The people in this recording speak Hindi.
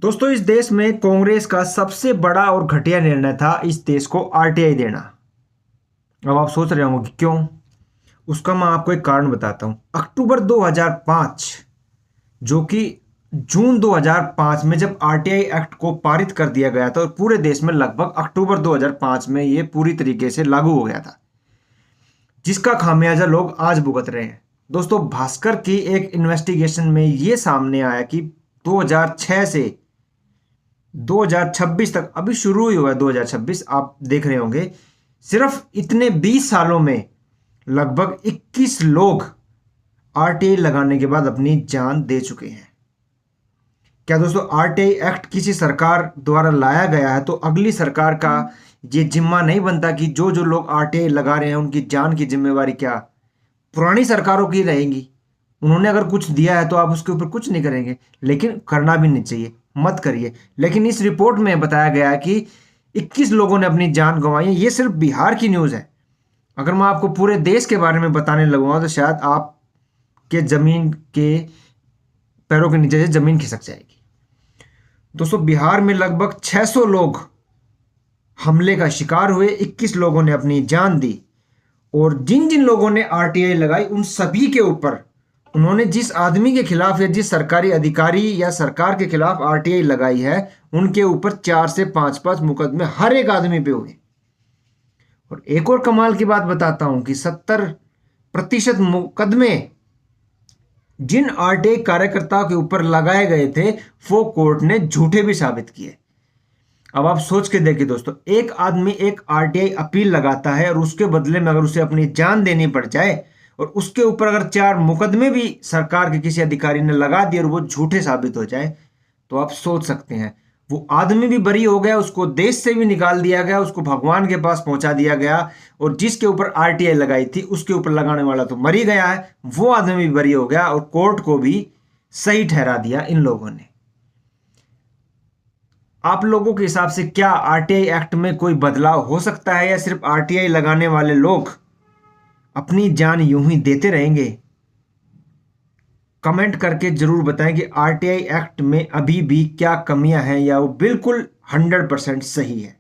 दोस्तों, इस देश में कांग्रेस का सबसे बड़ा और घटिया निर्णय था इस देश को आरटीआई देना। अब आप सोच रहे होंगे कि क्यों। उसका मैं आपको एक कारण बताता हूं। अक्टूबर 2005, जो कि जून 2005 में जब आरटीआई एक्ट को पारित कर दिया गया था और पूरे देश में लगभग अक्टूबर 2005 में यह पूरी तरीके से लागू हो गया था, जिसका खामियाजा लोग आज भुगत रहे हैं। दोस्तों, भास्कर की एक इन्वेस्टिगेशन में यह सामने आया कि 2006 से 2026 तक, अभी शुरू ही हुआ है 2026, आप देख रहे होंगे, सिर्फ इतने 20 सालों में लगभग 21 लोग आरटीआई लगाने के बाद अपनी जान दे चुके हैं। क्या दोस्तों, आरटीआई एक्ट किसी सरकार द्वारा लाया गया है तो अगली सरकार का ये जिम्मा नहीं बनता कि जो जो लोग आरटीआई लगा रहे हैं उनकी जान की जिम्मेवारी क्या पुरानी सरकारों की रहेगी। उन्होंने अगर कुछ दिया है तो आप उसके ऊपर कुछ नहीं करेंगे, लेकिन करना भी नहीं चाहिए, मत करिए। लेकिन इस रिपोर्ट में बताया गया है कि 21 लोगों ने अपनी जान गंवाई है। ये सिर्फ बिहार की न्यूज़ है। अगर मैं आपको पूरे देश के बारे में बताने लगूंगा तो शायद आपके जमीन के पैरों के नीचे से जमीन खिसक जाएगी। दोस्तों, बिहार में लगभग 600 लोग हमले का शिकार हुए, 21 लोगों ने अपनी जान दी। और जिन जिन लोगों ने आरटीआई लगाई उन सभी के ऊपर, उन्होंने जिस आदमी के खिलाफ या जिस सरकारी अधिकारी या सरकार के खिलाफ आरटीआई लगाई है, उनके ऊपर 4 से 5 मुकदमे हर एक आदमी पे हुए। और एक और कमाल की बात बताता हूं कि 70% मुकदमे जिन आरटीआई कार्यकर्ताओं के ऊपर लगाए गए थे वो कोर्ट ने झूठे भी साबित किए। अब आप सोच के देखिए दोस्तों, एक आदमी एक आरटीआई अपील लगाता है और उसके बदले में अगर उसे अपनी जान देनी पड़ जाए और उसके ऊपर अगर 4 मुकदमे भी सरकार के किसी अधिकारी ने लगा दिए और वो झूठे साबित हो जाए, तो आप सोच सकते हैं वो आदमी भी बरी हो गया, उसको देश से भी निकाल दिया गया, उसको भगवान के पास पहुंचा दिया गया, और जिसके ऊपर आरटीआई लगाई थी उसके ऊपर लगाने वाला तो मर ही गया है, वो आदमी भी बरी हो गया और कोर्ट को भी सही ठहरा दिया इन लोगों ने। आप लोगों के हिसाब से क्या आरटीआई एक्ट में कोई बदलाव हो सकता है या सिर्फ आरटीआई लगाने वाले लोग अपनी जान यूं ही देते रहेंगे? कमेंट करके जरूर बताएं कि आरटीआई एक्ट में अभी भी क्या कमियां हैं या वो बिल्कुल 100% सही है।